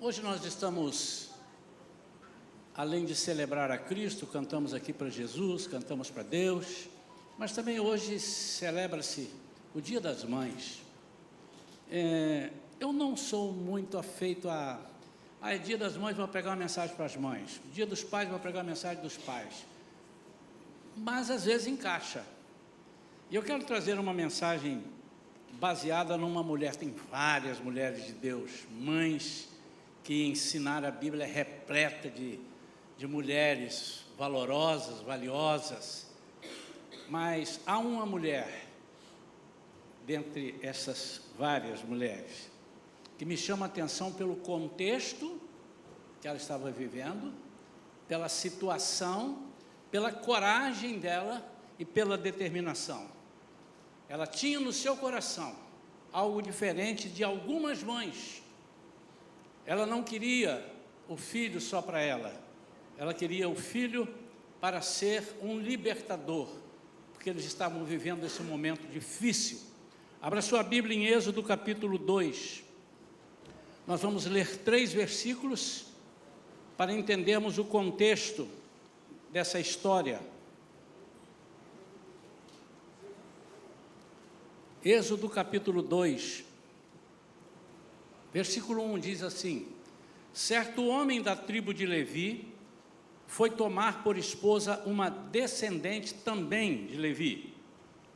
Hoje nós estamos, além de celebrar a Cristo, cantamos aqui para Jesus, cantamos para Deus, mas também hoje celebra-se o Dia das Mães. Eu não sou muito afeito é Dia das Mães, vou pregar uma mensagem para as mães. Dia dos Pais, vou pregar uma mensagem dos pais. Mas às vezes encaixa. E eu quero trazer uma mensagem baseada numa mulher. Tem várias mulheres de Deus, mães que ensinaram a Bíblia, é repleta de mulheres valorosas, valiosas. Mas há uma mulher, dentre essas várias mulheres, que me chama a atenção pelo contexto que ela estava vivendo, pela situação, pela coragem dela e pela determinação. Ela tinha no seu coração algo diferente de algumas mães. Ela não queria o filho só para ela, ela queria o filho para ser um libertador, porque eles estavam vivendo esse momento difícil. Abra sua Bíblia em Êxodo capítulo 2. Nós vamos ler 3 versículos para entendermos o contexto dessa história. Êxodo capítulo 2, versículo 1 diz assim: certo homem da tribo de Levi foi tomar por esposa uma descendente também de Levi,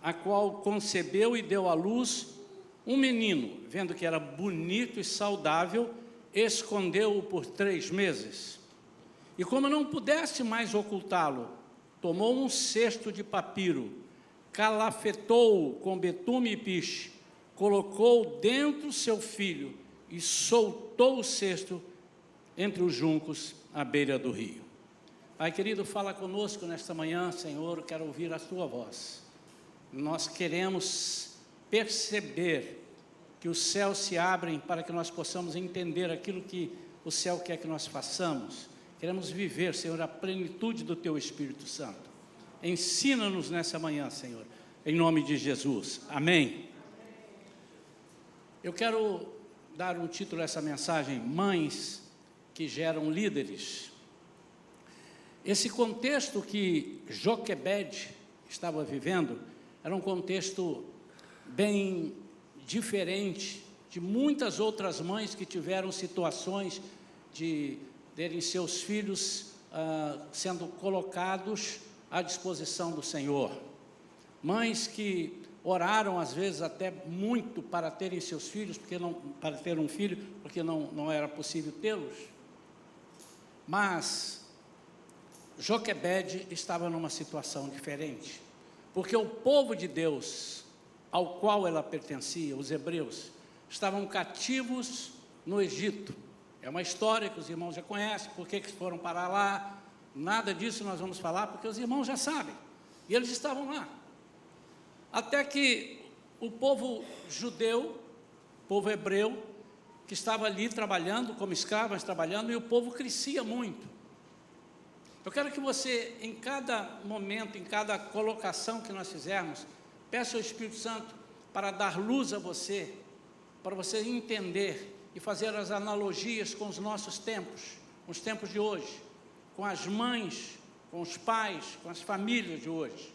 a qual concebeu e deu à luz um menino. Vendo que era bonito e saudável, escondeu-o por 3 meses. E como não pudesse mais ocultá-lo, tomou um cesto de papiro, calafetou-o com betume e piche, colocou dentro seu filho e soltou o cesto entre os juncos à beira do rio. Pai querido, fala conosco nesta manhã, Senhor, eu quero ouvir a tua voz. Nós queremos perceber que os céus se abrem para que nós possamos entender aquilo que o céu quer que nós façamos. Queremos viver, Senhor, a plenitude do teu Espírito Santo. Ensina-nos nessa manhã, Senhor, em nome de Jesus. Amém. Eu quero dar um título a essa mensagem: Mães que geram líderes. Esse contexto que Joquebede estava vivendo era um contexto bem diferente de muitas outras mães que tiveram situações de terem seus filhos sendo colocados à disposição do Senhor. Mães que oraram às vezes até muito para terem seus filhos, para ter um filho, porque não era possível tê-los. Mas Joquebede estava numa situação diferente, porque o povo de Deus, ao qual ela pertencia, os hebreus, estavam cativos no Egito. É uma história que os irmãos já conhecem, por que foram parar lá, nada disso nós vamos falar, porque os irmãos já sabem, e eles estavam lá. Até que o povo judeu, povo hebreu, que estava ali trabalhando como escravos, trabalhando, e o povo crescia muito. Eu quero que você, em cada momento, em cada colocação que nós fizermos, peça ao Espírito Santo para dar luz a você, para você entender e fazer as analogias com os nossos tempos, com os tempos de hoje, com as mães, com os pais, com as famílias de hoje.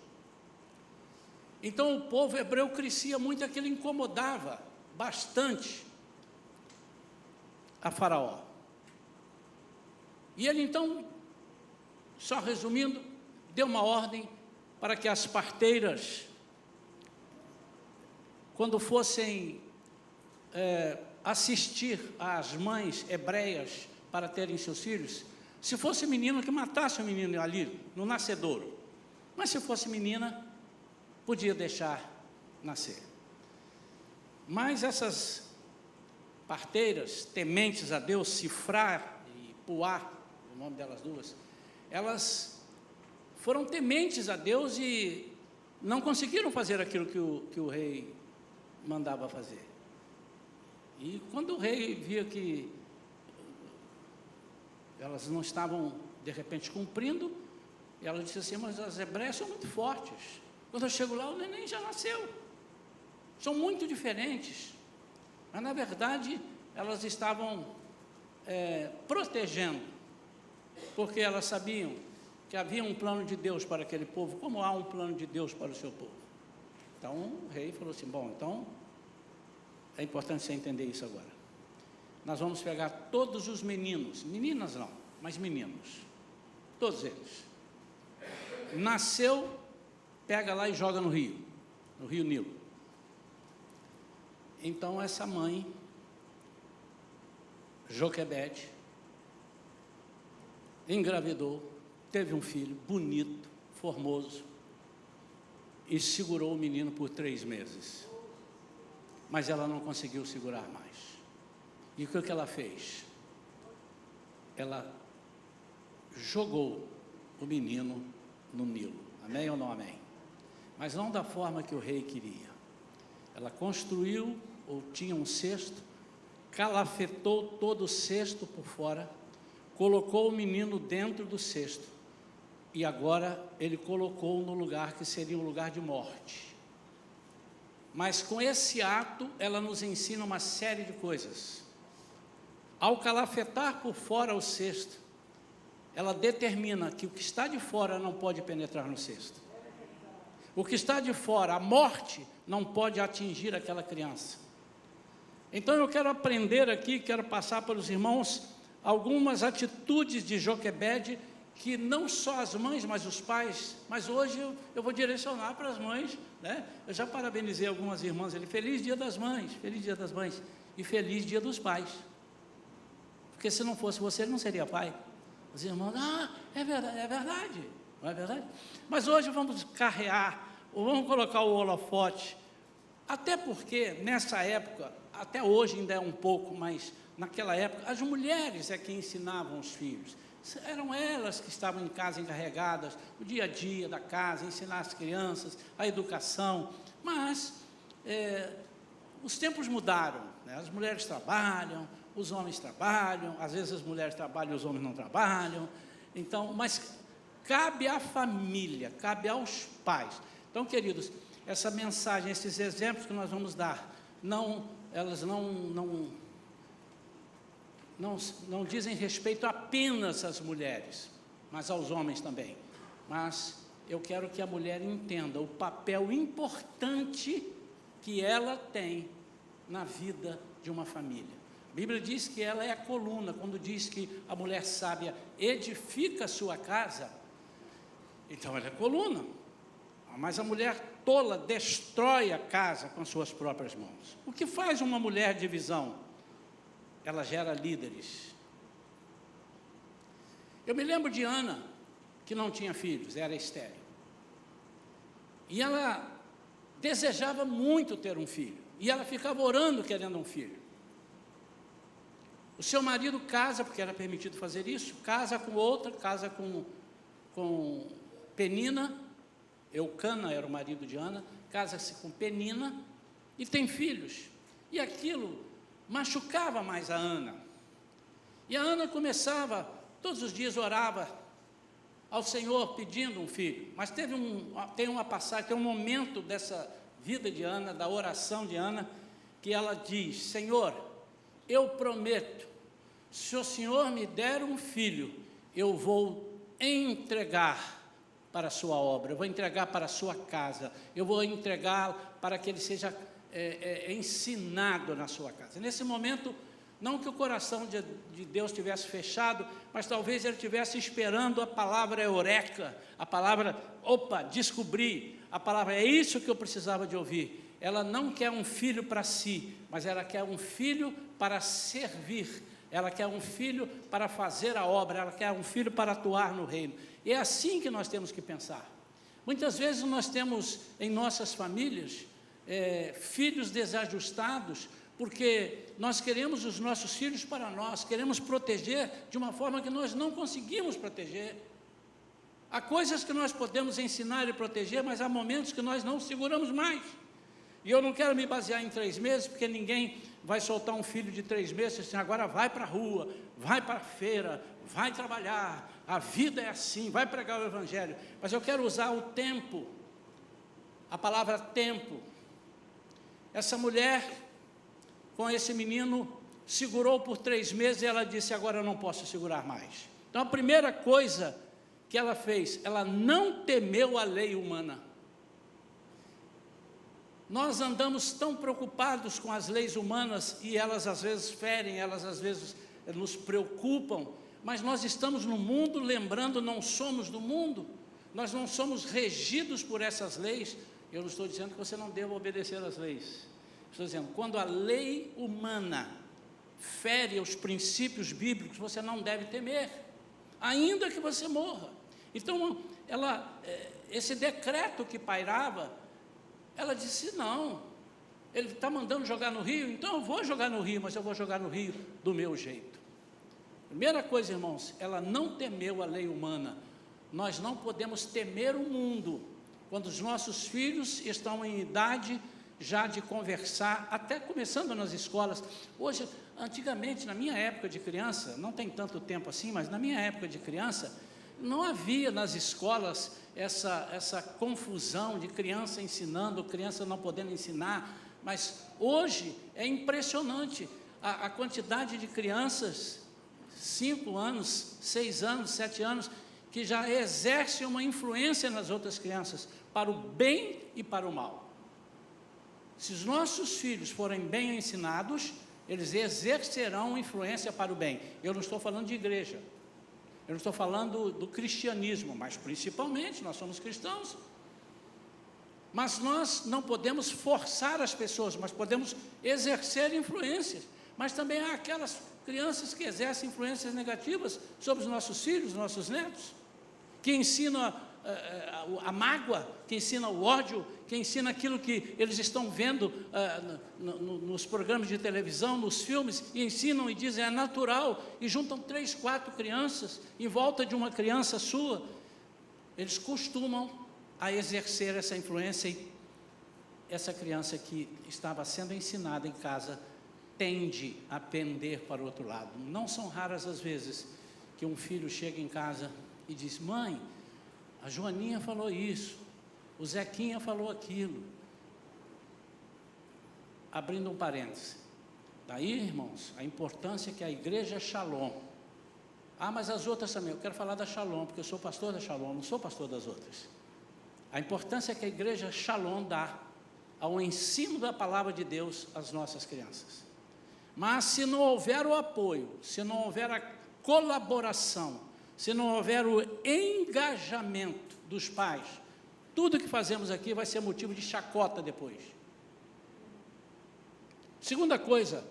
Então o povo hebreu crescia muito, aquilo incomodava bastante a Faraó. E ele então, só resumindo, deu uma ordem para que as parteiras, quando fossem assistir às mães hebreias para terem seus filhos, se fosse menino, que matasse o menino ali no nascedouro, mas se fosse menina, podia deixar nascer. Mas essas parteiras, tementes a Deus, Sifrá e Puá, o nome delas duas, elas foram tementes a Deus e não conseguiram fazer aquilo que o rei mandava fazer. E quando o rei via que elas não estavam, de repente, cumprindo, ela disse assim: mas as hebreias são muito fortes. Quando eu chego lá, o neném já nasceu. São muito diferentes. Mas, na verdade, elas estavam protegendo, porque elas sabiam que havia um plano de Deus para aquele povo, como há um plano de Deus para o seu povo. Então o rei falou assim: bom, então é importante você entender isso agora. Nós vamos pegar todos os meninos, meninas não, mas meninos, todos eles. Nasceu, pega lá e joga no rio Nilo. Então essa mãe, Joquebede, engravidou, teve um filho bonito, formoso, e segurou o menino por 3 meses. Mas ela não conseguiu segurar mais. E o que ela fez? Ela jogou o menino no Nilo. Amém ou não amém? Mas não da forma que o rei queria. Ela construiu, ou tinha um cesto, calafetou todo o cesto por fora, colocou o menino dentro do cesto, e agora ele colocou no lugar que seria um lugar de morte. Mas com esse ato, ela nos ensina uma série de coisas. Ao calafetar por fora o cesto, ela determina que o que está de fora não pode penetrar no cesto. O que está de fora, a morte, não pode atingir aquela criança. Então eu quero aprender aqui, quero passar para os irmãos algumas atitudes de Joquebede, que não só as mães, mas os pais, mas hoje eu vou direcionar para as mães, né? Eu já parabenizei algumas irmãs ali: feliz dia das mães, feliz dia das mães, e feliz dia dos pais, porque se não fosse você, ele não seria pai. Os irmãos: é verdade, não é verdade? Mas hoje vamos carrear, ou vamos colocar o holofote, até porque nessa época, até hoje ainda é um pouco, mas naquela época, as mulheres é que ensinavam os filhos. Eram elas que estavam em casa encarregadas, o dia a dia da casa, ensinar as crianças, a educação. Mas os tempos mudaram, né? As mulheres trabalham, os homens trabalham, às vezes as mulheres trabalham e os homens não trabalham. Então, mas cabe à família, cabe aos pais. Então, queridos, essa mensagem, esses exemplos que nós vamos dar, elas não dizem respeito apenas às mulheres, mas aos homens também. Mas eu quero que a mulher entenda o papel importante que ela tem na vida de uma família. A Bíblia diz que ela é a coluna. Quando diz que a mulher sábia edifica a sua casa, então ela é coluna. Mas a mulher tola destrói a casa com as suas próprias mãos. O que faz uma mulher de visão? Ela gera líderes. Eu me lembro de Ana, que não tinha filhos, era estéril. E ela desejava muito ter um filho. E ela ficava orando querendo um filho. O seu marido casa, porque era permitido fazer isso, casa com outra, casa com Penina. Eucana era o marido de Ana, casa-se com Penina e tem filhos. E aquilo machucava mais a Ana. E a Ana começava, todos os dias orava ao Senhor pedindo um filho. Mas tem uma passagem, tem um momento dessa vida de Ana, da oração de Ana, que ela diz: Senhor, eu prometo, se o Senhor me der um filho, eu vou entregar para a sua obra, eu vou entregar para a sua casa, eu vou entregar para que ele seja ensinado na sua casa. Nesse momento, não que o coração de Deus tivesse fechado, mas talvez ele estivesse esperando a palavra eureka, a palavra, descobri, a palavra, é isso que eu precisava de ouvir. Ela não quer um filho para si, mas ela quer um filho para servir, ela quer um filho para fazer a obra, ela quer um filho para atuar no reino. E é assim que nós temos que pensar. Muitas vezes nós temos em nossas famílias filhos desajustados, porque nós queremos os nossos filhos para nós, queremos proteger de uma forma que nós não conseguimos proteger. Há coisas que nós podemos ensinar e proteger, mas há momentos que nós não seguramos mais. E eu não quero me basear em 3 meses, porque ninguém vai soltar um filho de 3 meses assim: agora vai para a rua, vai para a feira, vai trabalhar, a vida é assim, vai pregar o Evangelho. Mas eu quero usar o tempo, a palavra tempo. Essa mulher, com esse menino, segurou por 3 meses e ela disse: agora eu não posso segurar mais. Então a primeira coisa que ela fez, ela não temeu a lei humana. Nós andamos tão preocupados com as leis humanas e elas às vezes ferem, elas às vezes nos preocupam, mas nós estamos no mundo, lembrando, não somos do mundo, nós não somos regidos por essas leis. Eu não estou dizendo que você não deva obedecer às leis, estou dizendo, quando a lei humana fere os princípios bíblicos, você não deve temer, ainda que você morra. Então, esse decreto que pairava, ela disse: não, ele está mandando jogar no rio, então eu vou jogar no rio, mas eu vou jogar no rio do meu jeito. Primeira coisa, irmãos, ela não temeu a lei humana. Nós não podemos temer o mundo, quando os nossos filhos estão em idade já de conversar, até começando nas escolas. Hoje, antigamente, na minha época de criança, não tem tanto tempo assim, mas na minha época de criança, não havia nas escolas essa confusão de criança ensinando, criança não podendo ensinar, mas hoje é impressionante a quantidade de crianças, 5 anos, 6 anos, 7 anos, que já exercem uma influência nas outras crianças, para o bem e para o mal. Se os nossos filhos forem bem ensinados, eles exercerão influência para o bem. Eu não estou falando de igreja, eu não estou falando do cristianismo, mas principalmente, nós somos cristãos. Mas nós não podemos forçar as pessoas, mas podemos exercer influências. Mas também há aquelas crianças que exercem influências negativas sobre os nossos filhos, nossos netos, que ensinam a mágoa, que ensina o ódio, que ensina aquilo que eles estão vendo nos programas de televisão, nos filmes, e ensinam e dizem é natural, e juntam 3, 4 crianças em volta de uma criança sua. Eles costumam a exercer essa influência, e essa criança que estava sendo ensinada em casa tende a pender para o outro lado. Não são raras as vezes que um filho chega em casa e diz: mãe, a Joaninha falou isso, o Zequinha falou aquilo. Abrindo um parêntese, daí, irmãos, a importância que a igreja Shalom, mas as outras também, eu quero falar da Shalom, porque eu sou pastor da Shalom, não sou pastor das outras. A importância que a igreja Shalom dá ao ensino da palavra de Deus às nossas crianças. Mas se não houver o apoio, se não houver a colaboração, se não houver o engajamento dos pais, tudo que fazemos aqui vai ser motivo de chacota depois. Segunda coisa,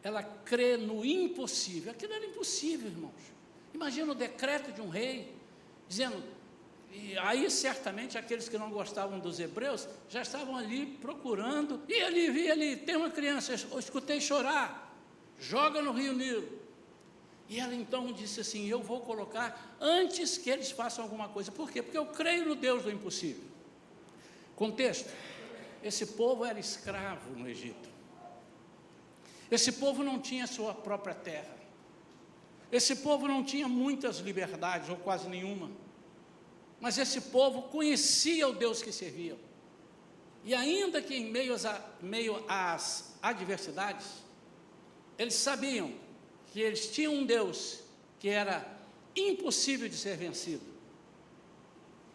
ela crê no impossível. Aquilo era impossível, irmãos. Imagina o decreto de um rei, dizendo, e aí certamente aqueles que não gostavam dos hebreus, já estavam ali procurando, e ali, tem uma criança, eu escutei chorar, joga no rio Nilo. E ela então disse assim: eu vou colocar antes que eles façam alguma coisa. Por quê? Porque eu creio no Deus do impossível. Contexto: esse povo era escravo no Egito. Esse povo não tinha sua própria terra. Esse povo não tinha muitas liberdades, ou quase nenhuma. Mas esse povo conhecia o Deus que servia. E ainda que em meio às adversidades, eles sabiam que eles tinham um Deus que era impossível de ser vencido.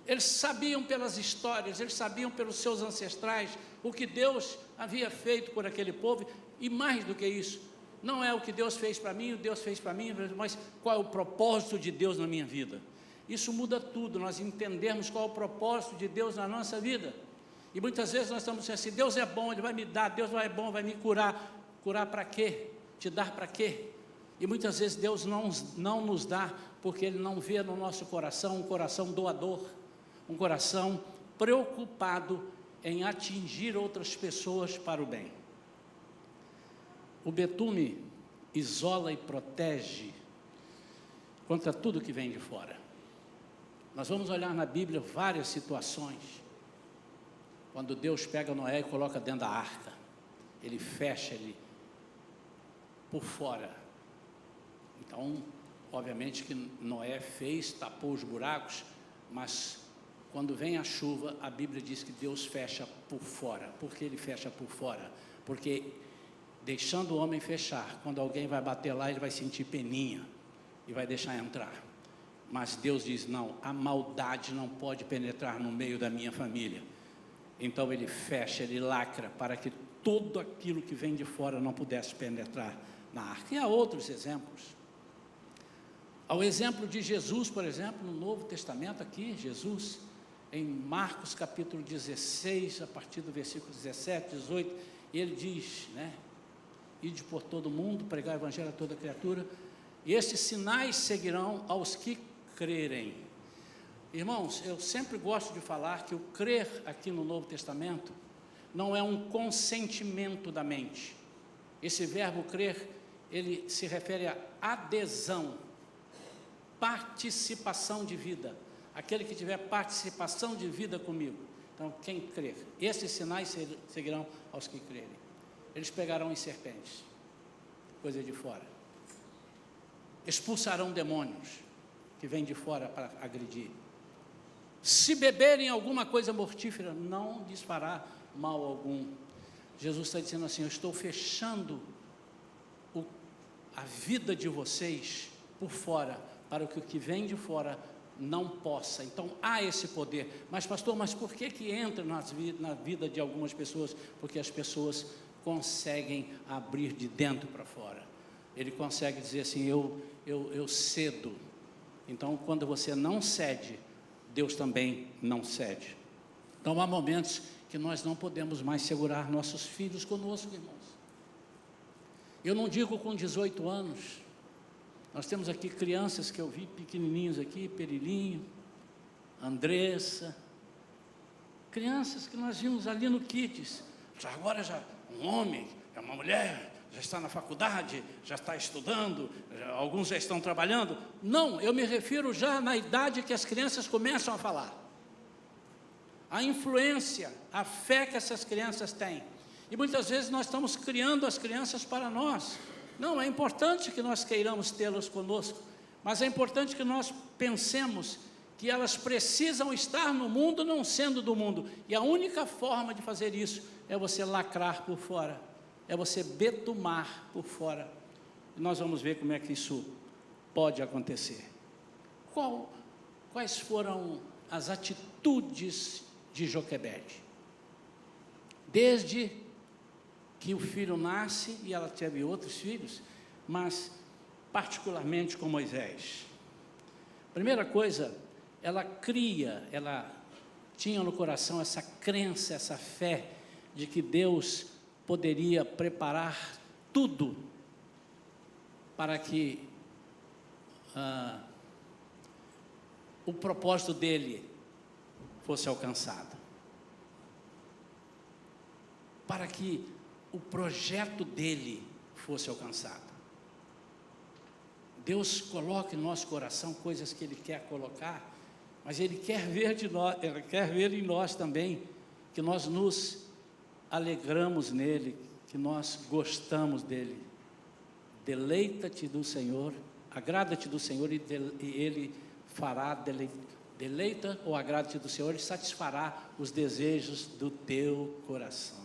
Eles sabiam pelas histórias, eles sabiam pelos seus ancestrais o que Deus havia feito por aquele povo, e mais do que isso, não é o que Deus fez para mim, o Deus fez para mim, mas qual é o propósito de Deus na minha vida. Isso muda tudo, nós entendemos qual é o propósito de Deus na nossa vida. E muitas vezes nós estamos dizendo assim: Deus é bom, Ele vai me dar, Deus é bom, vai me curar. Curar para quê? Te dar para quê? E muitas vezes Deus não nos dá, porque Ele não vê no nosso coração um coração doador, um coração preocupado em atingir outras pessoas para o bem. O betume isola e protege contra tudo que vem de fora. Nós vamos olhar na Bíblia várias situações, quando Deus pega Noé e coloca dentro da arca, Ele fecha ele por fora. Então, obviamente que Noé tapou os buracos, mas quando vem a chuva, a Bíblia diz que Deus fecha por fora. Por que Ele fecha por fora? Porque deixando o homem fechar. Quando alguém vai bater lá, ele vai sentir peninha e vai deixar entrar. Mas Deus diz, não, a maldade não pode penetrar no meio da minha família. Então ele fecha, ele lacra, para que tudo aquilo que vem de fora não pudesse penetrar na arca. E há outros exemplos. Ao exemplo de Jesus, por exemplo, no Novo Testamento aqui, Jesus, em Marcos capítulo 16, a partir do versículo 17, 18, ele diz, né? Ide por todo o mundo, pregar o evangelho a toda criatura, e estes sinais seguirão aos que crerem. Irmãos, eu sempre gosto de falar que o crer aqui no Novo Testamento não é um consentimento da mente. Esse verbo crer, ele se refere a adesão, participação de vida. Aquele que tiver participação de vida comigo. Então, quem crer? Esses sinais seguirão aos que crerem. Eles pegarão em serpentes, coisa de fora. Expulsarão demônios que vêm de fora para agredir. Se beberem alguma coisa mortífera, não lhes fará mal algum. Jesus está dizendo assim, eu estou fechando a vida de vocês por fora, para que o que vem de fora não possa. Então há esse poder. Mas pastor, mas por que entra na vida de algumas pessoas? Porque as pessoas conseguem abrir de dentro para fora. Ele consegue dizer assim, eu cedo. Então quando você não cede, Deus também não cede. Então há momentos que nós não podemos mais segurar nossos filhos conosco, irmãos. Eu não digo com 18 anos. Nós temos aqui crianças que eu vi pequenininhos aqui, Perilinho, Andressa, crianças que nós vimos ali no Kids, agora já um homem, é uma mulher, já está na faculdade, já está estudando, alguns já estão trabalhando. Não, eu me refiro já na idade que as crianças começam a falar. A influência, a fé que essas crianças têm. E muitas vezes nós estamos criando as crianças para nós. Não, é importante que nós queiramos tê-las conosco, mas é importante que nós pensemos que elas precisam estar no mundo, não sendo do mundo. E a única forma de fazer isso é você lacrar por fora, é você betumar por fora. E nós vamos ver como é que isso pode acontecer. Quais foram as atitudes de Joquebede? Desde que o filho nasce, e ela teve outros filhos, mas particularmente com Moisés. Primeira coisa, ela tinha no coração essa crença, essa fé, de que Deus poderia preparar tudo para que o propósito dele fosse alcançado. Para que o projeto dele fosse alcançado. Deus coloca em nosso coração coisas que Ele quer colocar, mas Ele quer ver Ele quer ver em nós também, que nós nos alegramos nele, que nós gostamos dele. Deleita-te do Senhor, agrada-te do Senhor e Ele fará, deleita ou agrada-te do Senhor e satisfará os desejos do teu coração.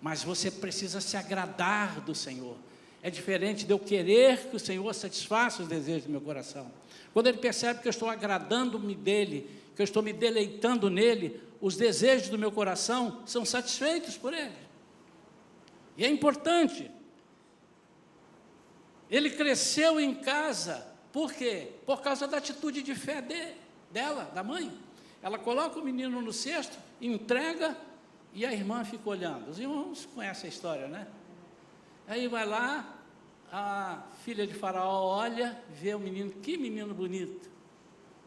Mas você precisa se agradar do Senhor. É diferente de eu querer que o Senhor satisfaça os desejos do meu coração. Quando Ele percebe que eu estou agradando-me dEle, que eu estou me deleitando nele, os desejos do meu coração são satisfeitos por Ele. E é importante. Ele cresceu em casa, por quê? Por causa da atitude de fé dela, da mãe. Ela coloca o menino no cesto, entrega, e a irmã fica olhando. Os irmãos conhecem a história, né? Aí vai lá, a filha de Faraó olha, vê o menino, que menino bonito,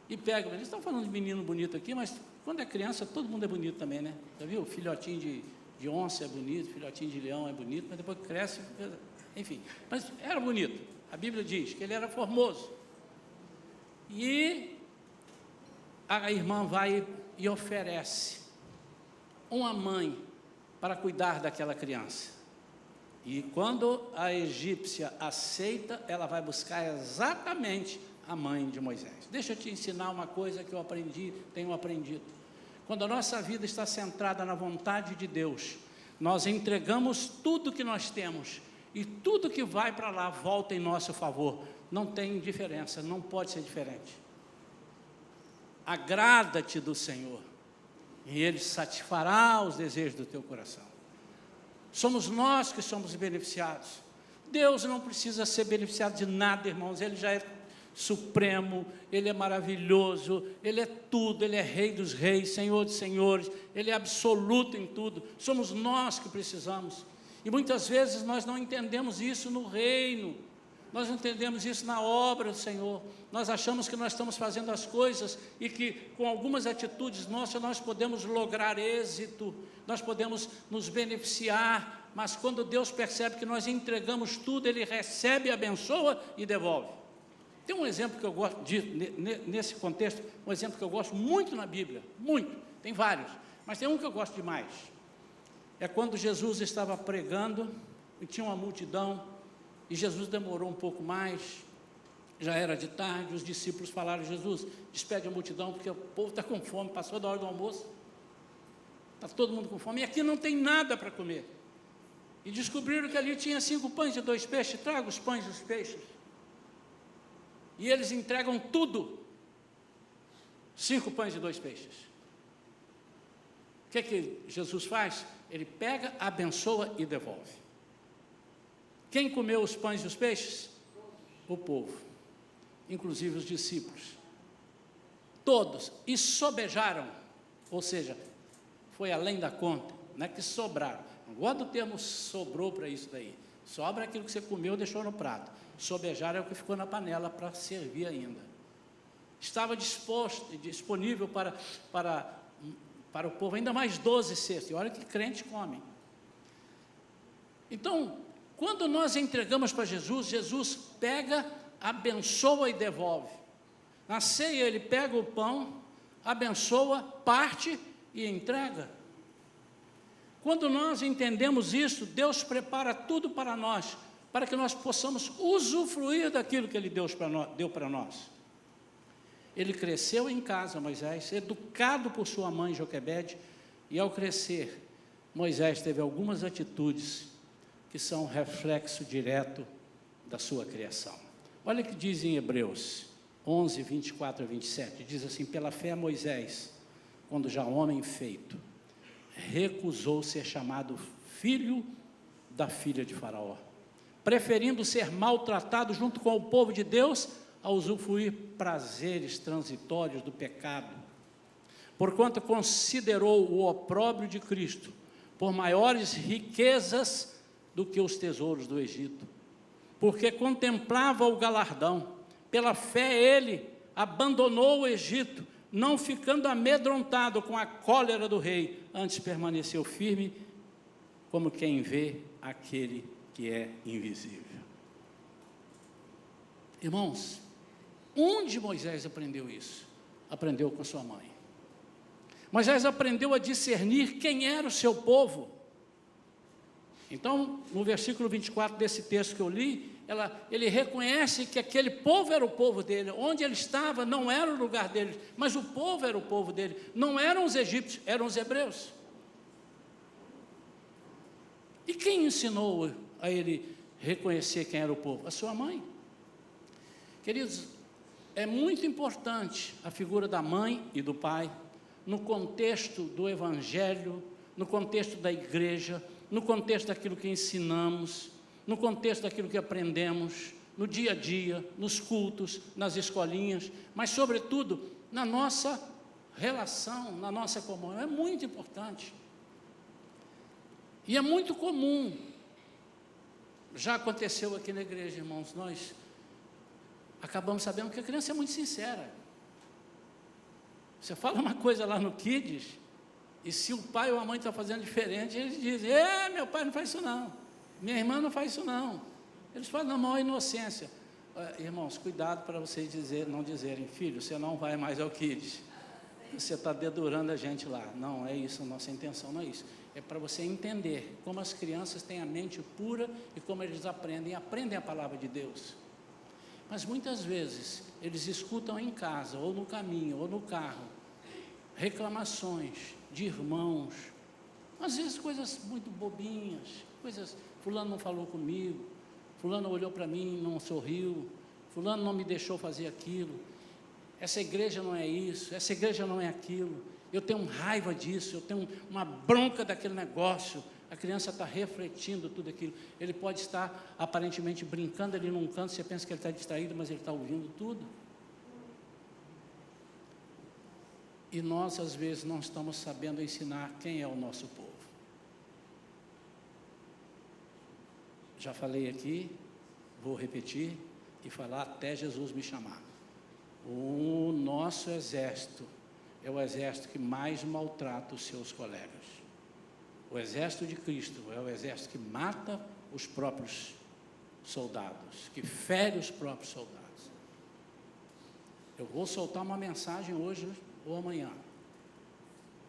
e pega. Eles estão falando de menino bonito aqui, mas quando é criança, todo mundo é bonito também, né? Já viu? Filhotinho de onça é bonito, filhotinho de leão é bonito, mas depois que cresce, enfim. Mas era bonito. A Bíblia diz que ele era formoso. E a irmã vai e oferece uma mãe para cuidar daquela criança. E quando a egípcia aceita, ela vai buscar exatamente a mãe de Moisés. Deixa eu te ensinar uma coisa que eu tenho aprendido. Quando a nossa vida está centrada na vontade de Deus, nós entregamos tudo que nós temos, e tudo que vai para lá volta em nosso favor. Não tem diferença, não pode ser diferente. Agrada-te do Senhor, e Ele satisfará os desejos do teu coração. Somos nós que somos beneficiados. Deus não precisa ser beneficiado de nada, irmãos. Ele já é supremo, Ele é maravilhoso, Ele é tudo, Ele é Rei dos reis, Senhor dos senhores, Ele é absoluto em tudo. Somos nós que precisamos, e muitas vezes nós não entendemos isso no reino, nós não entendemos isso na obra do Senhor. Nós achamos que nós estamos fazendo as coisas, e que com algumas atitudes nossas nós podemos lograr êxito, nós podemos nos beneficiar, mas quando Deus percebe que nós entregamos tudo, Ele recebe, abençoa e devolve. Tem um exemplo que eu gosto, nesse contexto, um exemplo que eu gosto muito na Bíblia, muito, tem vários, mas tem um que eu gosto demais. É quando Jesus estava pregando, e tinha uma multidão, e Jesus demorou um pouco mais, já era de tarde, os discípulos falaram: Jesus, despede a multidão, porque o povo está com fome, passou da hora do almoço, está todo mundo com fome, e aqui não tem nada para comer. E descobriram que ali tinha 5 pães e 2 peixes, traga os pães e os peixes. E eles entregam tudo, 5 pães e 2 peixes. O que Jesus faz? Ele pega, abençoa e devolve. Quem comeu os pães e os peixes? O povo, inclusive os discípulos. Todos, e sobejaram, ou seja, foi além da conta, não é que sobraram. Não gosto do termo sobrou para isso daí. Sobra aquilo que você comeu e deixou no prato. Sobejar é o que ficou na panela para servir ainda. Estava disponível para o povo, ainda mais 12 cestos. E olha que crente come. Então, quando nós entregamos para Jesus, Jesus pega, abençoa e devolve. Na ceia Ele pega o pão, abençoa, parte e entrega. Quando nós entendemos isso, Deus prepara tudo para nós, para que nós possamos usufruir daquilo que Ele deu para nós. Ele cresceu em casa, Moisés, educado por sua mãe Joquebede, e ao crescer, Moisés teve algumas atitudes que são reflexo direto da sua criação. Olha o que diz em Hebreus 11, 24 a 27, diz assim: pela fé Moisés, quando já homem feito, recusou ser chamado filho da filha de Faraó, preferindo ser maltratado junto com o povo de Deus, a usufruir prazeres transitórios do pecado, porquanto considerou o opróbrio de Cristo por maiores riquezas do que os tesouros do Egito, porque contemplava o galardão. Pela fé ele abandonou o Egito, não ficando amedrontado com a cólera do rei, antes permaneceu firme, como quem vê aquele que é invisível. Irmãos, onde Moisés aprendeu isso? Aprendeu com sua mãe. Moisés aprendeu a discernir quem era o seu povo. Então, no versículo 24 desse texto que eu li, ele reconhece que aquele povo era o povo dele. Onde ele estava não era o lugar dele, mas o povo era o povo dele. Não eram os egípcios, eram os hebreus. E quem ensinou a ele reconhecer quem era o povo? A sua mãe. Queridos, é muito importante a figura da mãe e do pai, no contexto do evangelho, no contexto da igreja, no contexto daquilo que ensinamos, no contexto daquilo que aprendemos, no dia a dia, nos cultos, nas escolinhas, mas sobretudo na nossa relação, na nossa comunhão. É muito importante. E é muito comum, já aconteceu aqui na igreja, irmãos, nós acabamos sabendo que a criança é muito sincera. Você fala uma coisa lá no Kids, e se o pai ou a mãe está fazendo diferente, eles dizem: meu pai não faz isso não, minha irmã não faz isso não. Eles falam na maior inocência. Irmãos, cuidado para vocês não dizerem: filho, você não vai mais ao Kids, você está dedurando a gente lá. Não é isso, a nossa intenção não é isso. É para você entender como as crianças têm a mente pura e como eles aprendem a palavra de Deus. Mas muitas vezes eles escutam em casa, ou no caminho, ou no carro, reclamações de irmãos. Às vezes coisas muito bobinhas, coisas, fulano não falou comigo, fulano olhou para mim e não sorriu, fulano não me deixou fazer aquilo, essa igreja não é isso, essa igreja não é aquilo, eu tenho raiva disso, eu tenho uma bronca daquele negócio. A criança está refletindo tudo aquilo. Ele pode estar aparentemente brincando ali num canto, você pensa que ele está distraído, mas ele está ouvindo tudo. E nós, às vezes, não estamos sabendo ensinar quem é o nosso povo. Já falei aqui, vou repetir e falar até Jesus me chamar. O nosso exército é o exército que mais maltrata os seus colegas. O exército de Cristo é o exército que mata os próprios soldados, que fere os próprios soldados. Eu vou soltar uma mensagem hoje ou amanhã,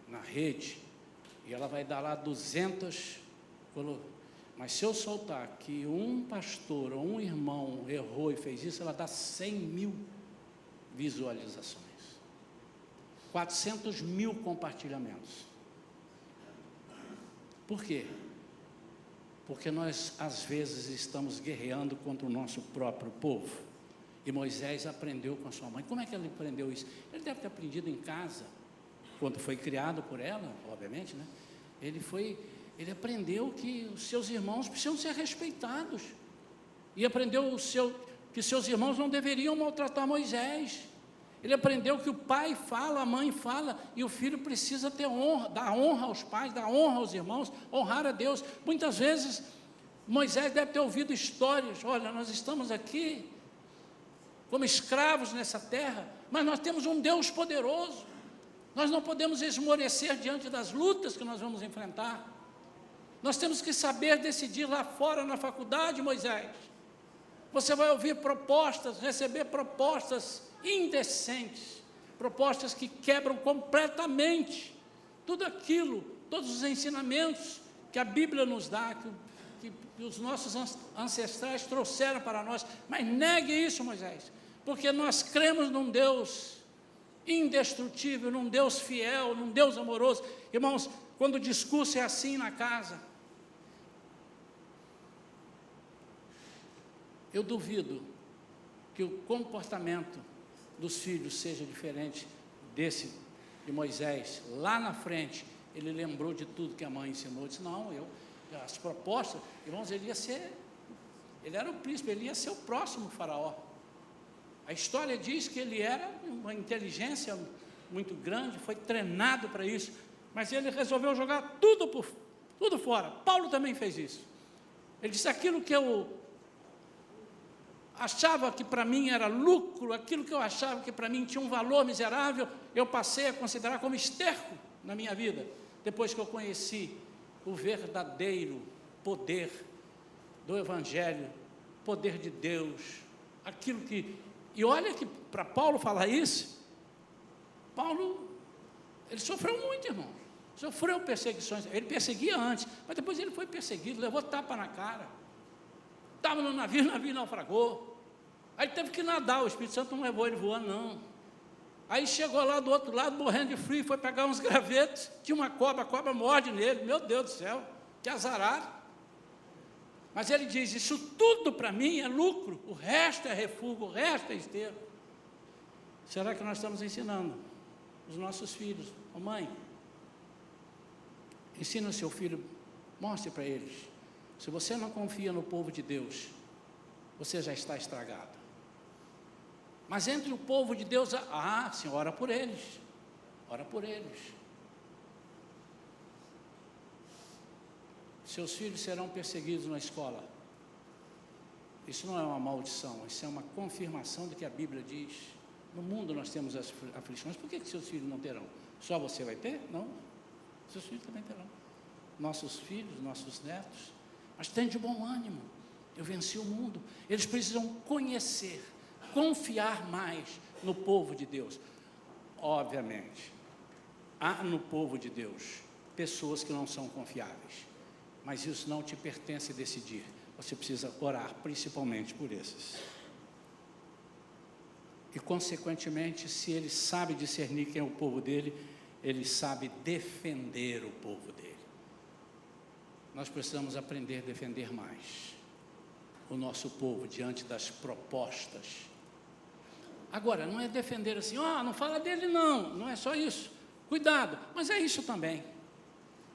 na rede, e ela vai dar lá 200, mas se eu soltar que um pastor ou um irmão errou e fez isso, ela dá 100.000 visualizações, 400.000 compartilhamentos. Por quê? Porque nós, às vezes, estamos guerreando contra o nosso próprio povo. E Moisés aprendeu com a sua mãe. Como é que ele aprendeu isso? Ele deve ter aprendido em casa, quando foi criado por ela, obviamente, né? Ele aprendeu que os seus irmãos precisam ser respeitados. E aprendeu que seus irmãos não deveriam maltratar Moisés. Ele aprendeu que o pai fala, a mãe fala, e o filho precisa ter honra, dar honra aos pais, dar honra aos irmãos, honrar a Deus. Muitas vezes, Moisés deve ter ouvido histórias, olha, nós estamos aqui como escravos nessa terra, mas nós temos um Deus poderoso, nós não podemos esmorecer diante das lutas que nós vamos enfrentar, nós temos que saber decidir lá fora na faculdade, Moisés. Você vai ouvir propostas, receber propostas indecentes, propostas que quebram completamente tudo aquilo, todos os ensinamentos que a Bíblia nos dá, que os nossos ancestrais trouxeram para nós. Mas negue isso, Moisés, porque nós cremos num Deus indestrutível, num Deus fiel, num Deus amoroso. Irmãos, quando o discurso é assim na casa, eu duvido que o comportamento dos filhos seja diferente desse de Moisés. Lá na frente, ele lembrou de tudo que a mãe ensinou. Disse, não, as propostas, irmãos, ele era o príncipe, ele ia ser o próximo faraó. A história diz que ele era uma inteligência muito grande, foi treinado para isso, mas ele resolveu jogar tudo fora. Paulo também fez isso. Ele disse, aquilo que eu achava que para mim era lucro, aquilo que eu achava que para mim tinha um valor miserável, eu passei a considerar como esterco na minha vida, depois que eu conheci o verdadeiro poder do Evangelho, poder de Deus, aquilo que... E olha que para Paulo falar isso, Paulo, ele sofreu muito, irmão, sofreu perseguições, ele perseguia antes, mas depois ele foi perseguido, levou tapa na cara, estava no navio, o navio naufragou, aí teve que nadar, o Espírito Santo não levou ele voando, não. Aí chegou lá do outro lado, morrendo de frio, foi pegar uns gravetos, tinha uma cobra, a cobra morde nele, meu Deus do céu, que azarado. Mas ele diz, isso tudo para mim é lucro, o resto é refúgio, o resto é esterco. Será que nós estamos ensinando os nossos filhos? Ô mãe, ensina o seu filho, mostre para eles. Se você não confia no povo de Deus, você já está estragado. Mas entre o povo de Deus, sim, ora por eles. Ora por eles. Seus filhos serão perseguidos na escola. Isso não é uma maldição, isso é uma confirmação do que a Bíblia diz. No mundo nós temos as aflições, por que seus filhos não terão? Só você vai ter? Não. Seus filhos também terão. Nossos filhos, nossos netos. Mas tem de bom ânimo. Eu venci o mundo. Eles precisam conhecer, confiar mais no povo de Deus. Obviamente, há no povo de Deus pessoas que não são confiáveis, mas isso não te pertence a decidir. Você precisa orar principalmente por esses. E consequentemente, se ele sabe discernir quem é o povo dele, ele sabe defender o povo dele. nós precisamos aprender a defender mais o nosso povo diante das propostas. Agora, não é defender assim, não fala dele não é só isso, cuidado, mas é isso também.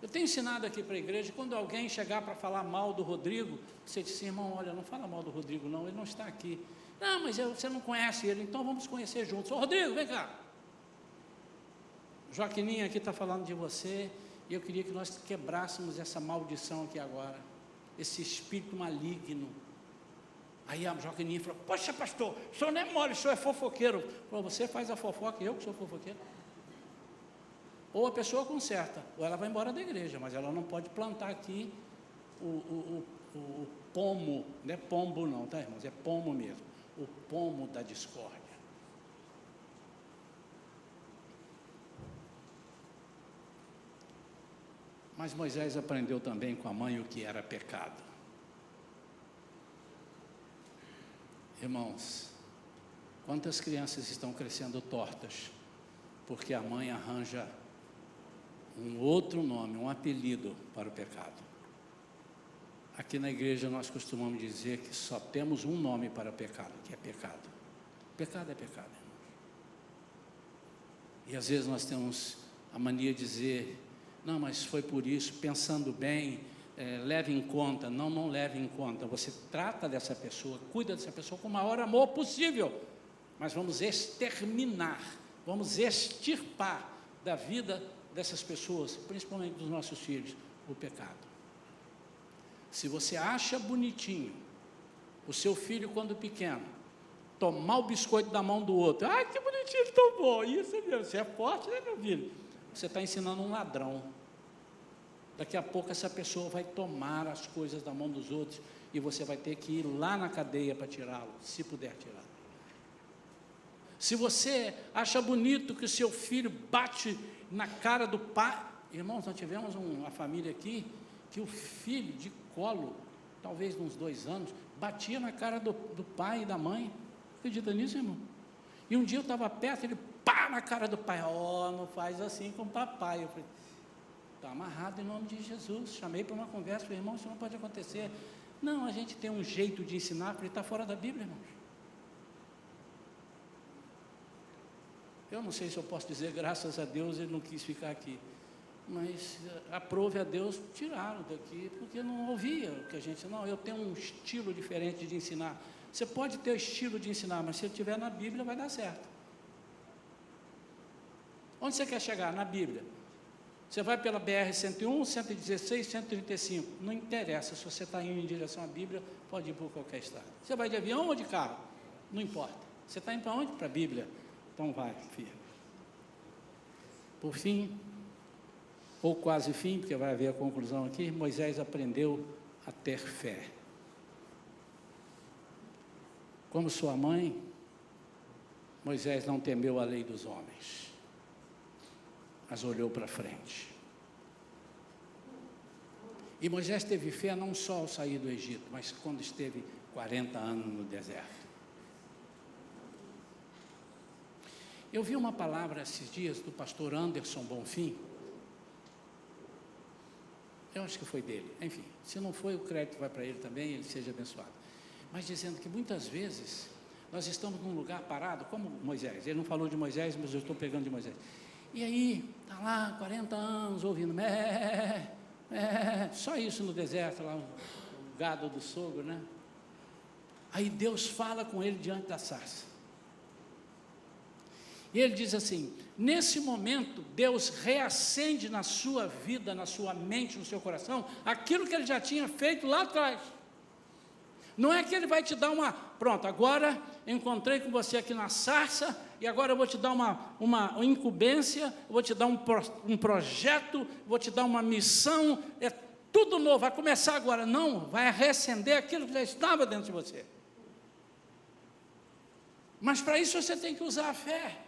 Eu tenho ensinado aqui para a igreja, quando alguém chegar para falar mal do Rodrigo, você diz assim, irmão, olha, não fala mal do Rodrigo não, ele não está aqui. Não, mas você não conhece ele, então vamos conhecer juntos. Ô Rodrigo, vem cá. Joaquininha aqui está falando de você, e eu queria que nós quebrássemos essa maldição aqui agora, esse espírito maligno. Aí a Joaquininha falou, poxa pastor, o senhor não é mole, o senhor é fofoqueiro. Falou, você faz a fofoca e eu que sou fofoqueiro. Ou a pessoa conserta, ou ela vai embora da igreja, mas ela não pode plantar aqui o pomo, não é pombo não, tá irmãos, é pomo mesmo, o pomo da discórdia. Mas Moisés aprendeu também com a mãe o que era pecado. Irmãos, quantas crianças estão crescendo tortas, porque a mãe arranja um outro nome, um apelido para o pecado. Aqui na igreja nós costumamos dizer que só temos um nome para o pecado, que é pecado. Pecado é pecado, irmãos. E às vezes nós temos a mania de dizer, não, mas foi por isso, pensando bem, leve em conta. Não leve em conta, você trata dessa pessoa, cuida dessa pessoa com o maior amor possível, mas vamos exterminar, vamos extirpar da vida dessas pessoas, principalmente dos nossos filhos, o pecado. Se você acha bonitinho o seu filho quando pequeno, tomar o biscoito da mão do outro, que bonitinho, ele tomou, isso mesmo, você é forte, né meu filho? Você está ensinando um ladrão. Daqui a pouco essa pessoa vai tomar as coisas da mão dos outros e você vai ter que ir lá na cadeia para tirá-lo, se puder tirar. Se você acha bonito que o seu filho bate na cara do pai, irmãos, nós tivemos uma família aqui que o filho de colo, talvez uns 2 anos, batia na cara do pai e da mãe. Acredita nisso, irmão? E um dia eu estava perto, ele pá na cara do pai, não faz assim com o papai. Eu falei, está amarrado em nome de Jesus. Chamei para uma conversa, falei, irmão, isso não pode acontecer. Não, a gente tem um jeito de ensinar, porque está fora da Bíblia, irmãos. Eu não sei se eu posso dizer, graças a Deus ele não quis ficar aqui, mas aprove a Deus, tiraram daqui, porque não ouvia o que a gente, eu tenho um estilo diferente de ensinar. Você pode ter o estilo de ensinar, mas se ele estiver na Bíblia vai dar certo. Onde você quer chegar? Na Bíblia. Você vai pela BR-101, 116, 135, não interessa, se você está indo em direção à Bíblia, pode ir por qualquer estado. Você vai de avião ou de carro? Não importa. Você está indo para onde? Para a Bíblia. Então vai, filho. Por fim, ou quase fim, porque vai haver a conclusão aqui, Moisés aprendeu a ter fé. Como sua mãe, Moisés não temeu a lei dos homens, mas olhou para frente. E Moisés teve fé não só ao sair do Egito, mas quando esteve 40 anos no deserto. Eu vi uma palavra esses dias do pastor Anderson Bonfim, eu acho que foi dele, enfim, se não foi, o crédito vai para ele também, ele seja abençoado. Mas dizendo que muitas vezes nós estamos num lugar parado, como Moisés, ele não falou de Moisés, mas eu estou pegando de Moisés. E aí, está lá 40 anos ouvindo, só isso no deserto, lá o gado do sogro, né? Aí Deus fala com ele diante da sarça. E ele diz assim, nesse momento, Deus reacende na sua vida, na sua mente, no seu coração, aquilo que ele já tinha feito lá atrás. Não é que ele vai te dar pronto, agora encontrei com você aqui na sarça, e agora eu vou te dar uma incumbência, vou te dar um projeto, vou te dar uma missão, é tudo novo, vai começar agora. Não, vai reacender aquilo que já estava dentro de você. Mas para isso você tem que usar a fé.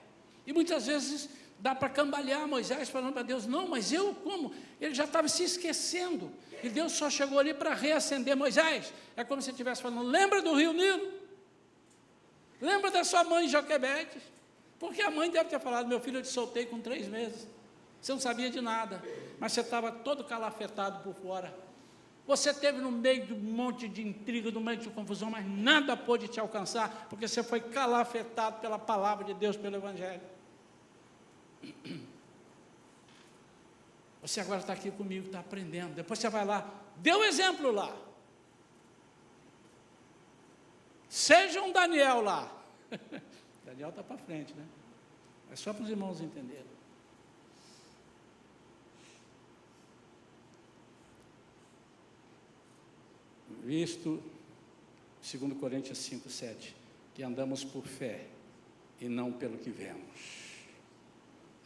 E muitas vezes dá para cambalear Moisés falando para Deus, não, mas eu como? Ele já estava se esquecendo, e Deus só chegou ali para reacender Moisés. É como se ele estivesse falando, lembra do rio Nilo? Lembra da sua mãe Joquebedes? Porque a mãe deve ter falado, meu filho eu te soltei com 3 meses, você não sabia de nada, mas você estava todo calafetado por fora, Você esteve no meio de um monte de intriga, no meio de confusão, mas nada pôde te alcançar, porque você foi calafetado pela palavra de Deus, pelo Evangelho. Você agora está aqui comigo, está aprendendo. Depois você vai lá, dê um exemplo lá. Seja um Daniel lá. Daniel está para frente, né? É só para os irmãos entenderem. Visto, 2 Coríntios 5, 7, que andamos por fé e não pelo que vemos.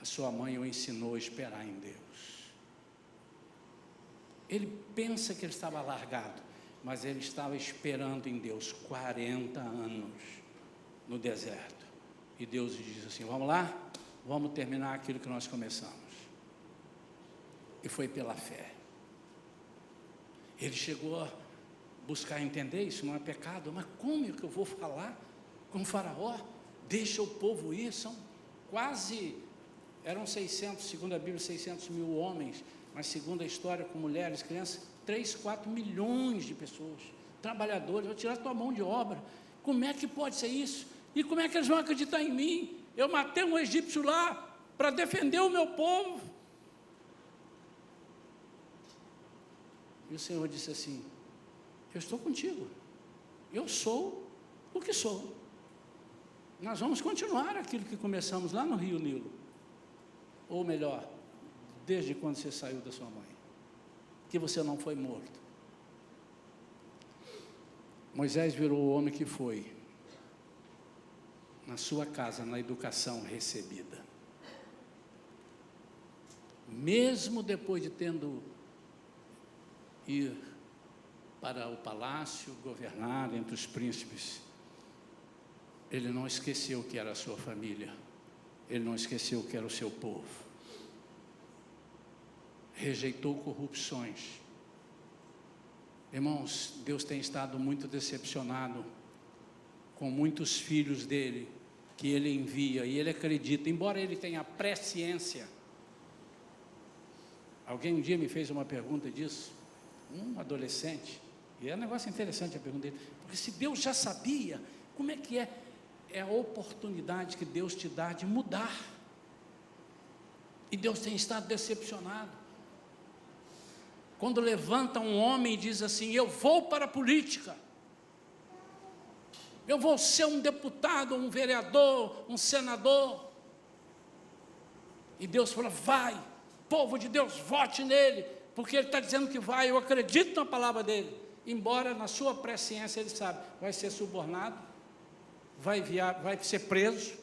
A sua mãe o ensinou a esperar em Deus. Ele pensa que ele estava largado, mas ele estava esperando em Deus 40 anos no deserto. E Deus diz assim: vamos lá, vamos terminar aquilo que nós começamos. E foi pela fé. Ele chegou a buscar entender, isso não é pecado, mas como é que eu vou falar com o faraó? Deixa o povo ir, eram 600, segundo a Bíblia, 600 mil homens, mas segundo a história, com mulheres, crianças, 3, 4 milhões de pessoas, trabalhadores. Vou tirar tua mão de obra. Como é que pode ser isso? E como é que eles vão acreditar em mim? Eu matei um egípcio lá para defender o meu povo. E o Senhor disse assim: eu estou contigo, eu sou o que sou. Nós vamos continuar aquilo que começamos lá no Rio Nilo, ou melhor, desde quando você saiu da sua mãe, que você não foi morto. Moisés virou o homem que foi, na sua casa, na educação recebida. Mesmo depois de tendo ir para o palácio, governar entre os príncipes, ele não esqueceu que era a sua família, ele não esqueceu que era o seu povo. Rejeitou corrupções. Irmãos, Deus tem estado muito decepcionado com muitos filhos dele, que ele envia, e ele acredita, embora ele tenha presciência. Alguém um dia me fez uma pergunta disso, um adolescente, e é um negócio interessante a pergunta dele, porque se Deus já sabia, como é que é? É a oportunidade que Deus te dá de mudar, e Deus tem estado decepcionado. Quando levanta um homem e diz assim: eu vou para a política, eu vou ser um deputado, um vereador, um senador, e Deus fala: vai, povo de Deus, vote nele, porque ele está dizendo que vai, eu acredito na palavra dele, embora na sua presciência ele sabe, vai ser subornado, vai ser preso,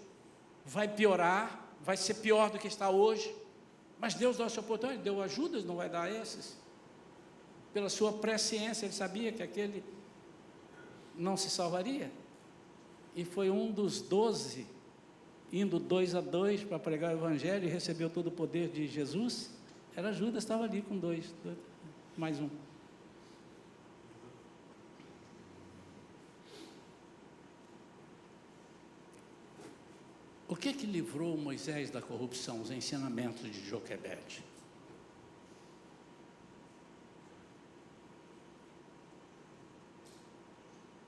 vai piorar, vai ser pior do que está hoje, mas Deus dá a sua oportunidade, deu ajudas, não vai dar a esses. Pela sua presciência, ele sabia que aquele não se salvaria, e foi um dos 12, indo 2 a 2 para pregar o Evangelho, e recebeu todo o poder de Jesus. Era Judas, estava ali com 2, mais um. O que livrou Moisés da corrupção? Os ensinamentos de Joquebede.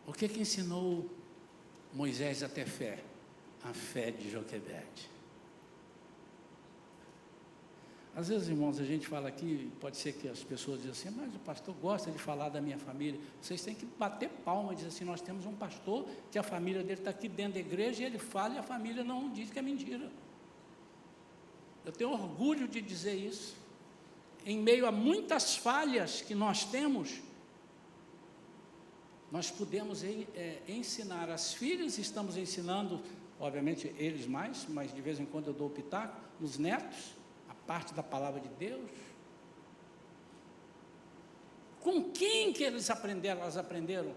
O que ensinou Moisés a ter fé? A fé de Joquebede. Às vezes, irmãos, a gente fala aqui, pode ser que as pessoas dizem assim: mas o pastor gosta de falar da minha família. Vocês têm que bater palma e dizer assim: nós temos um pastor que a família dele está aqui dentro da igreja, e ele fala e a família não diz que é mentira. Eu tenho orgulho de dizer isso. Em meio a muitas falhas que nós temos, nós podemos ensinar as filhas, estamos ensinando, obviamente eles mais, mas de vez em quando eu dou o pitaco, nos netos, a parte da palavra de Deus. Com quem que eles aprenderam? Elas aprenderam?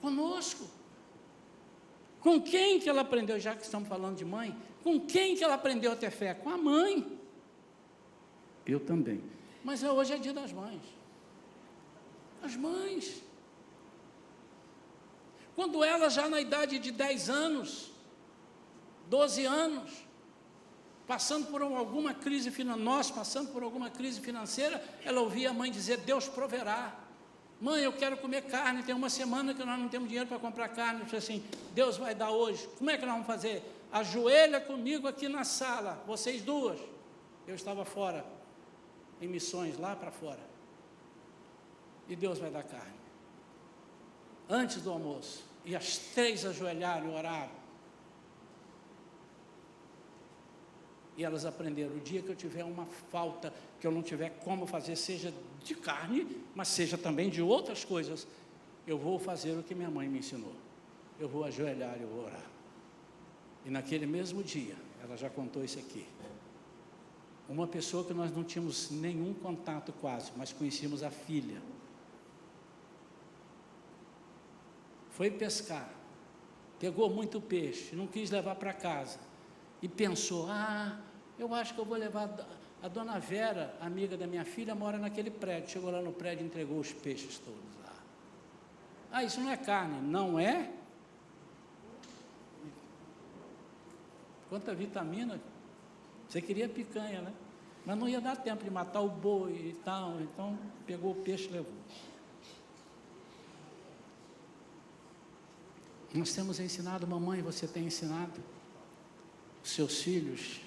Conosco. Com quem que ela aprendeu, já que estamos falando de mãe? Com quem que ela aprendeu a ter fé? Com a mãe. Eu também. Mas hoje é dia das mães. As mães. Quando ela já na idade de 10 anos, 12 anos, passando por alguma crise financeira, nós passando por alguma crise financeira, ela ouvia a mãe dizer: Deus proverá. Mãe, eu quero comer carne, tem uma semana que nós não temos dinheiro para comprar carne. Eu disse assim: Deus vai dar hoje. Como é que nós vamos fazer? Ajoelha comigo aqui na sala, vocês duas. Eu estava fora, em missões, lá para fora. E Deus vai dar carne. Antes do almoço. E as 3 ajoelharam e oraram. E elas aprenderam: o dia que eu tiver uma falta, que eu não tiver como fazer, seja de carne, mas seja também de outras coisas, eu vou fazer o que minha mãe me ensinou. Eu vou ajoelhar e eu vou orar. E naquele mesmo dia, ela já contou isso aqui. Uma pessoa que nós não tínhamos nenhum contato quase, mas conhecíamos a filha. Foi pescar, pegou muito peixe, não quis levar para casa. E pensou: eu acho que eu vou levar a dona Vera, amiga da minha filha, mora naquele prédio. Chegou lá no prédio e entregou os peixes todos lá. Isso não é carne. Não é? Quanta vitamina. Você queria picanha, né? Mas não ia dar tempo de matar o boi e tal. Então, pegou o peixe e levou. Nós temos ensinado, mamãe, você tem ensinado seus filhos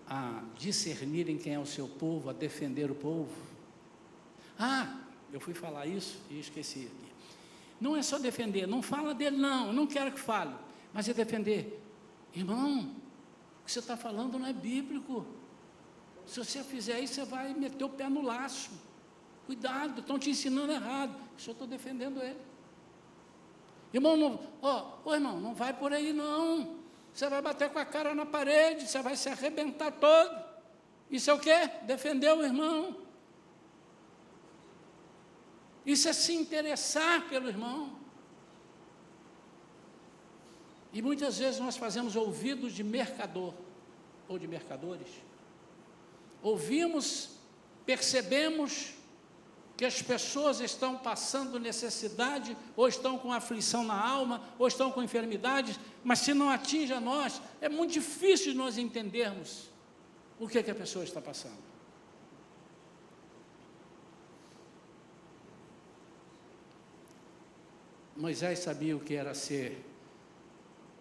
a discernirem quem é o seu povo, a defender o povo. Eu fui falar isso e esqueci aqui. Não é só defender, não fala dele não, eu não quero que fale, mas é defender. Irmão, o que você está falando não é bíblico. Se você fizer isso, você vai meter o pé no laço. Cuidado, estão te ensinando errado. Isso eu estou defendendo ele. Irmão, irmão, não vai por aí não. Você vai bater com a cara na parede, você vai se arrebentar todo. Isso é o quê? Defender o irmão. Isso é se interessar pelo irmão. E muitas vezes nós fazemos ouvidos de mercador, ou de mercadores. Ouvimos, percebemos que as pessoas estão passando necessidade, ou estão com aflição na alma, ou estão com enfermidades, mas se não atinge a nós, é muito difícil de nós entendermos o que a pessoa está passando. Moisés sabia o que era ser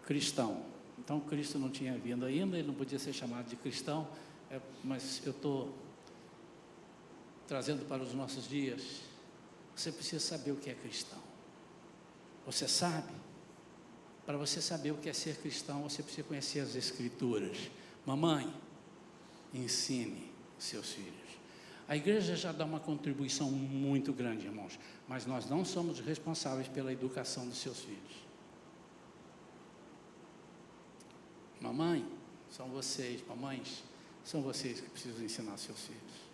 cristão. Então, Cristo não tinha vindo ainda, ele não podia ser chamado de cristão, mas eu estou trazendo para os nossos dias. Você precisa saber o que é cristão. Você sabe? Para você saber o que é ser cristão, você precisa conhecer as Escrituras. Mamãe, ensine seus filhos. A igreja já dá uma contribuição muito grande, irmãos, mas nós não somos responsáveis pela educação dos seus filhos. Mamãe, são vocês, mamães, são vocês que precisam ensinar seus filhos.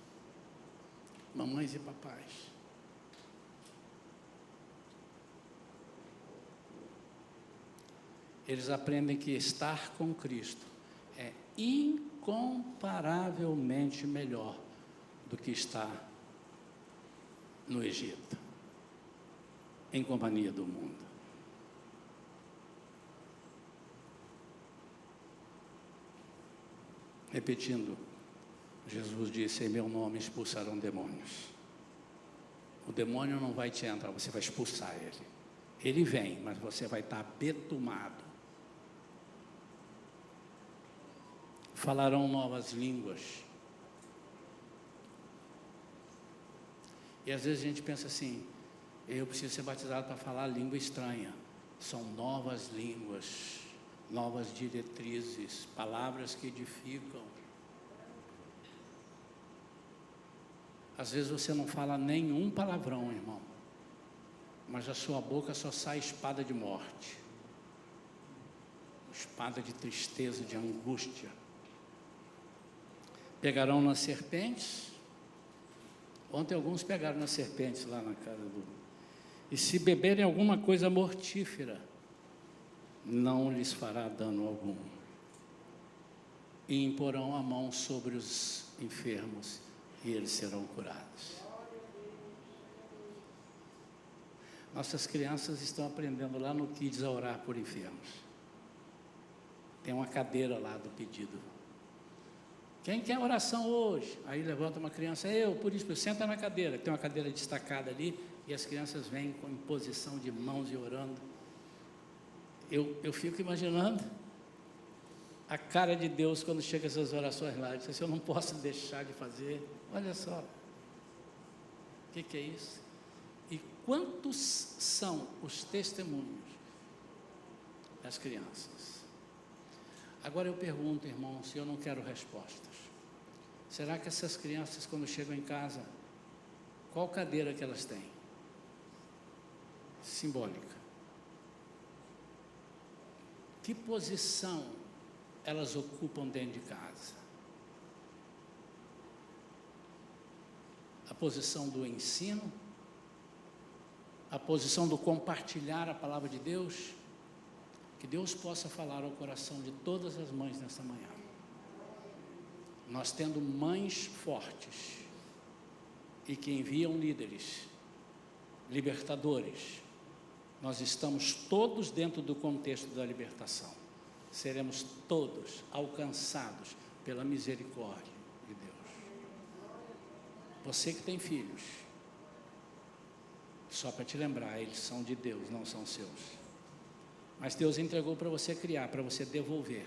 Mamães e papais. Eles aprendem que estar com Cristo é incomparavelmente melhor do que estar no Egito, em companhia do mundo. Repetindo, Jesus disse: em meu nome expulsarão demônios. O demônio não vai te entrar, você vai expulsar ele. Ele vem, mas você vai estar betumado. Falarão novas línguas. E às vezes a gente pensa assim: eu preciso ser batizado para falar língua estranha. São novas línguas, novas diretrizes, palavras que edificam. Às vezes você não fala nenhum palavrão, irmão, mas da sua boca só sai espada de morte, espada de tristeza, de angústia. Pegarão nas serpentes. Ontem alguns pegaram nas serpentes lá na casa do... E se beberem alguma coisa mortífera, não lhes fará dano algum. E imporão a mão sobre os enfermos e eles serão curados. Nossas crianças estão aprendendo lá no Kids a orar por enfermos. Tem uma cadeira lá do pedido. Quem quer oração hoje? Aí levanta uma criança, por isso, senta na cadeira. Tem uma cadeira destacada ali, e as crianças vêm com imposição de mãos e orando. Eu fico imaginando a cara de Deus quando chega essas orações lá. Ele diz assim, eu não posso deixar de fazer. Olha só, o que é isso? E quantos são os testemunhos das crianças? Agora eu pergunto, irmão, se eu não quero respostas, será que essas crianças, quando chegam em casa, qual cadeira que elas têm? Simbólica. Que posição elas ocupam dentro de casa? A posição do ensino? A posição do compartilhar a palavra de Deus? Que Deus possa falar ao coração de todas as mães nesta manhã. Nós tendo mães fortes e que enviam líderes, libertadores, nós estamos todos dentro do contexto da libertação. Seremos todos alcançados pela misericórdia de Deus. Você que tem filhos, só para te lembrar, eles são de Deus, não são seus. Mas Deus entregou para você criar, para você devolver.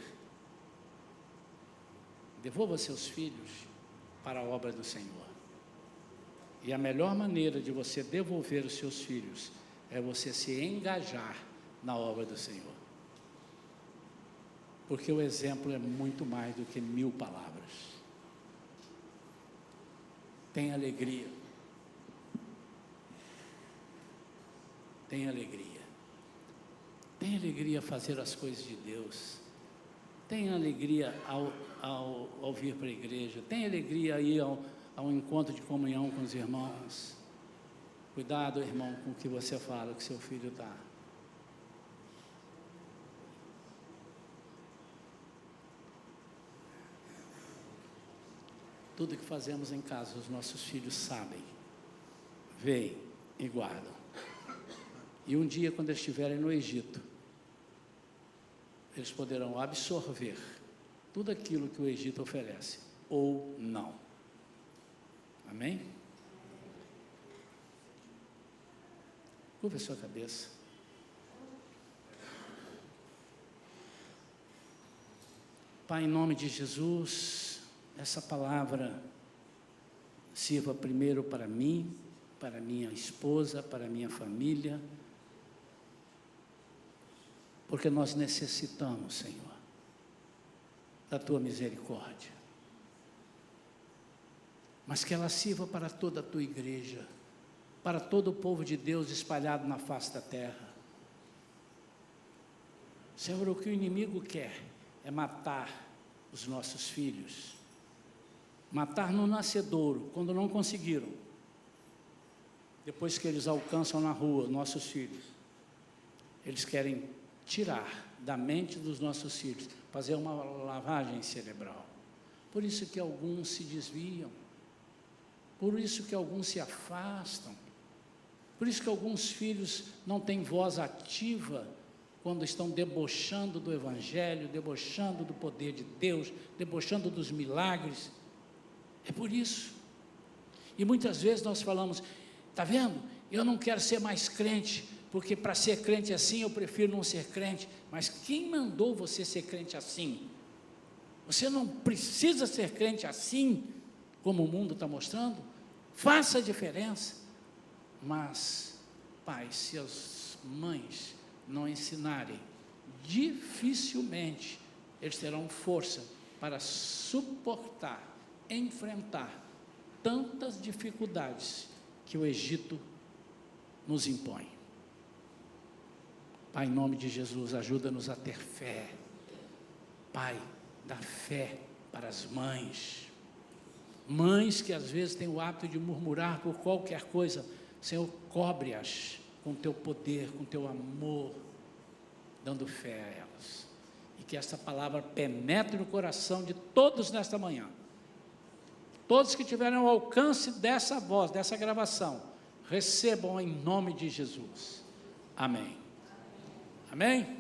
Devolva seus filhos para a obra do Senhor. E a melhor maneira de você devolver os seus filhos é você se engajar na obra do Senhor. Porque o exemplo é muito mais do que 1000 palavras. Tem alegria. Tem alegria. Tem alegria fazer as coisas de Deus. Tem alegria ao vir para a igreja. Tem alegria aí ao encontro de comunhão com os irmãos. Cuidado, irmão, com o que você fala, que seu filho está. Tudo que fazemos em casa, os nossos filhos sabem, veem e guardam. E um dia, quando eles estiverem no Egito, eles poderão absorver tudo aquilo que o Egito oferece, ou não. Amém? Curva a sua cabeça. Pai, em nome de Jesus, essa palavra sirva primeiro para mim, para minha esposa, para minha família, porque nós necessitamos, Senhor, da Tua misericórdia, mas que ela sirva para toda a Tua igreja, para todo o povo de Deus espalhado na face da terra. Senhor, o que o inimigo quer é matar os nossos filhos, matar no nascedouro, quando não conseguiram, depois que eles alcançam na rua, nossos filhos, eles querem tirar da mente dos nossos filhos, fazer uma lavagem cerebral. Por isso que alguns se desviam, por isso que alguns se afastam, por isso que alguns filhos não têm voz ativa quando estão debochando do Evangelho, debochando do poder de Deus, debochando dos milagres. É por isso. E muitas vezes nós falamos, está vendo? Eu não quero ser mais crente, porque para ser crente assim eu prefiro não ser crente. Mas quem mandou você ser crente assim? Você não precisa ser crente assim, como o mundo está mostrando. Faça a diferença. Mas, pai, se as mães não ensinarem, dificilmente eles terão força para suportar, enfrentar tantas dificuldades que o Egito nos impõe. Pai, em nome de Jesus, ajuda-nos a ter fé. Pai, dá fé para as mães. Mães que às vezes têm o hábito de murmurar por qualquer coisa. Senhor, cobre-as com teu poder, com teu amor, dando fé a elas. E que esta palavra penetre no coração de todos nesta manhã. Todos que tiverem o alcance dessa voz, dessa gravação, recebam em nome de Jesus. Amém. Amém?